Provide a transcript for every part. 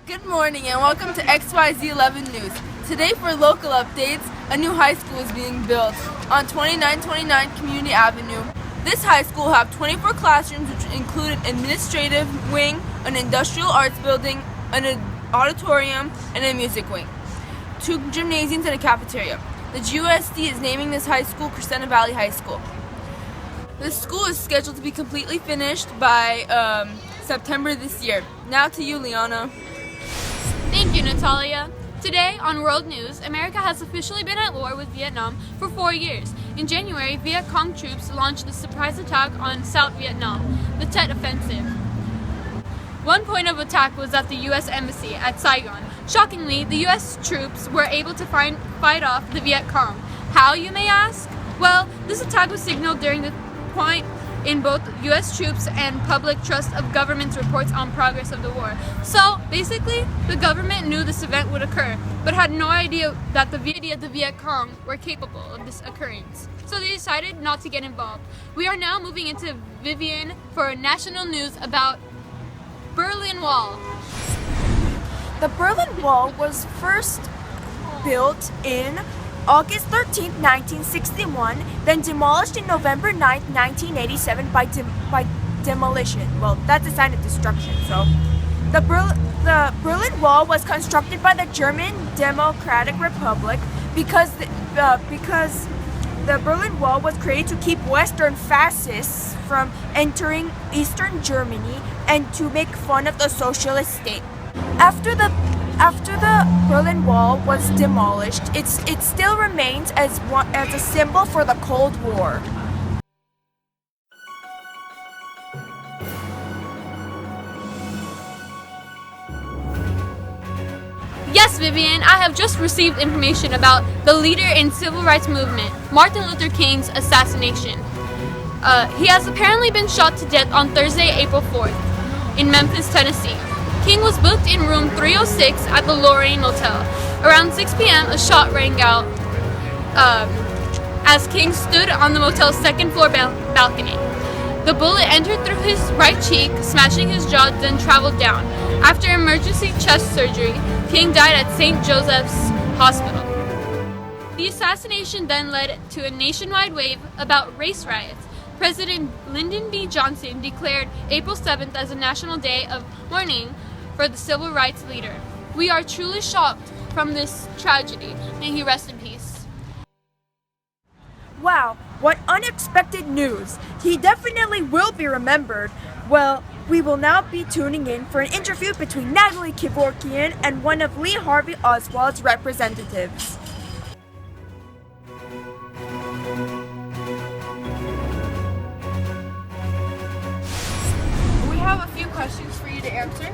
Good morning and welcome to XYZ 11 News. Today for local updates, a new high school is being built on 2929 Community Avenue. This high school will have 24 classrooms which include an administrative wing, an industrial arts building, an auditorium, and a music wing, 2 gymnasiums, and a cafeteria. The GUSD is naming this high school Crescenta Valley High School. The school is scheduled to be completely finished by September this year. Now to you, Liana. Thank you, Natalia. Today on World News, America has officially been at war with Vietnam for 4 years. In January, Viet Cong troops launched a surprise attack on South Vietnam, the Tet Offensive. One point of attack was at the U.S. Embassy at Saigon. Shockingly, the U.S. troops were able to fight off the Viet Cong. How, you may ask? Well, this attack was signaled during the point in both U.S. troops and public trust of government's reports on progress of the war. So, basically, the government knew this event would occur, but had no idea that the Viet Cong were capable of this occurrence. So they decided not to get involved. We are now moving into Vivian for national news about Berlin Wall. The Berlin Wall was first built in August 13, 1961, then demolished in November 9, 1987 by demolition. Well, that's a sign of destruction. So, the Berlin Wall was constructed by the German Democratic Republic because the Berlin Wall was created to keep Western fascists from entering Eastern Germany and to make fun of the socialist state. After the Berlin Wall was demolished, it still remains as a symbol for the Cold War. Yes, Vivian, I have just received information about the leader in civil rights movement, Martin Luther King's assassination. He has apparently been shot to death on Thursday, April 4th, in Memphis, Tennessee. King was booked in room 306 at the Lorraine Motel. Around 6 p.m., a shot rang out as King stood on the motel's second-floor balcony. The bullet entered through his right cheek, smashing his jaw, then traveled down. After emergency chest surgery, King died at St. Joseph's Hospital. The assassination then led to a nationwide wave about race riots. President Lyndon B. Johnson declared April 7th as a national day of mourning for the civil rights leader. We are truly shocked from this tragedy. May he rest in peace. Wow, what unexpected news! He definitely will be remembered. Well, we will now be tuning in for an interview between Natalie Kevorkian and one of Lee Harvey Oswald's representatives. We have a few questions for you to answer.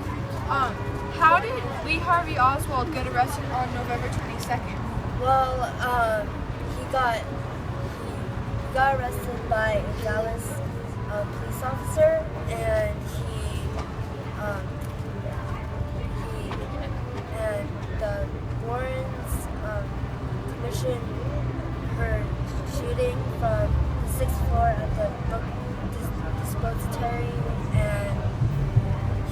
How did Lee Harvey Oswald get arrested on November 22nd? Well, he got arrested by a Dallas police officer, and and the Warrens commissioned her shooting from the 6th floor of the dispository, and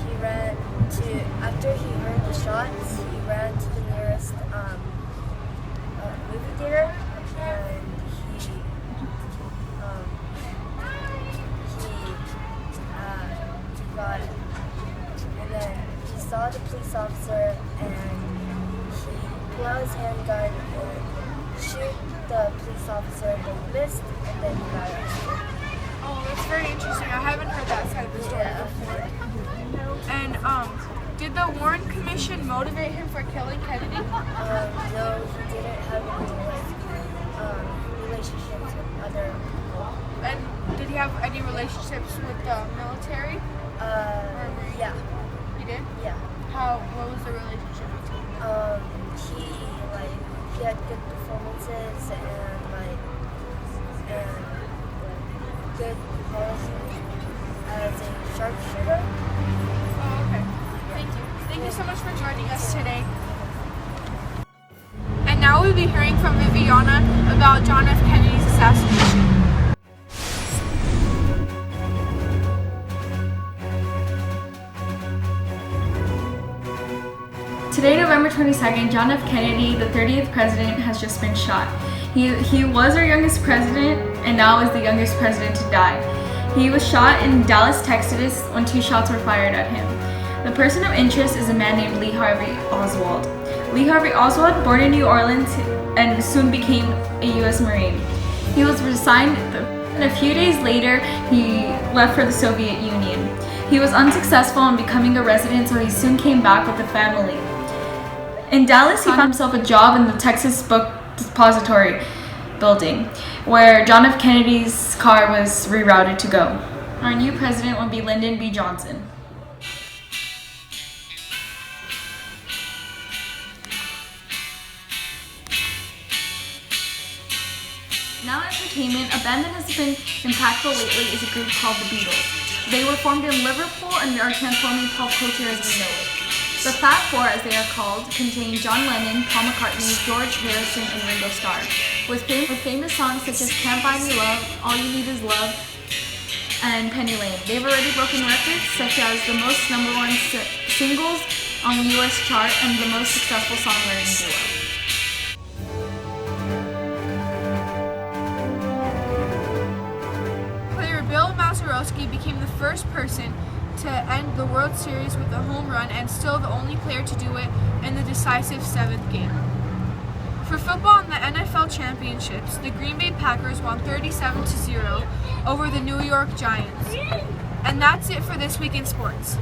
he ran to, after he heard the shots, he ran to the nearest movie theater, and he got it. And then he saw the police officer, and he pulled out his handgun and shoot the police officer, but he missed, and then he got arrested. Oh, that's very interesting. I haven't heard that side of the story before. And did the Warren Commission motivate him for killing Kennedy? No, he didn't have any relationships with other people. And did he have any relationships with the military? Yeah. He did? Yeah. What was the relationship between them? He had good performances and good policies as a sharpshooter. Oh, okay. Thank you. Thank you so much for joining us today. And now we'll be hearing from Viviana about John F. Kennedy's assassination. Today, November 22nd, John F. Kennedy, the 30th president, has just been shot. He was our youngest president and now is the youngest president to die. He was shot in Dallas, Texas when 2 shots were fired at him. The person of interest is a man named Lee Harvey Oswald. Lee Harvey Oswald, born in New Orleans and soon became a U.S. Marine. He was resigned and a few days later he left for the Soviet Union. He was unsuccessful in becoming a resident, so he soon came back with the family. In Dallas, he found himself a job in the Texas Book Depository building, where John F. Kennedy's car was rerouted to go. Our new president will be Lyndon B. Johnson. Now entertainment, a band that has been impactful lately is a group called the Beatles. They were formed in Liverpool and are transforming pop culture as we know it. The Fab Four, as they are called, contain John Lennon, Paul McCartney, George Harrison, and Ringo Starr, with famous songs such as Can't Buy Me Love, All You Need Is Love, and Penny Lane. They've already broken records such as the most #1 singles on the US chart and the most successful songwriting duo. Player Bill Mazeroski became the first person to end the World Series with a home run and still the only player to do it in the decisive 7th game. For football in the NFL Championships, the Green Bay Packers won 37-0 over the New York Giants. And that's it for this week in sports.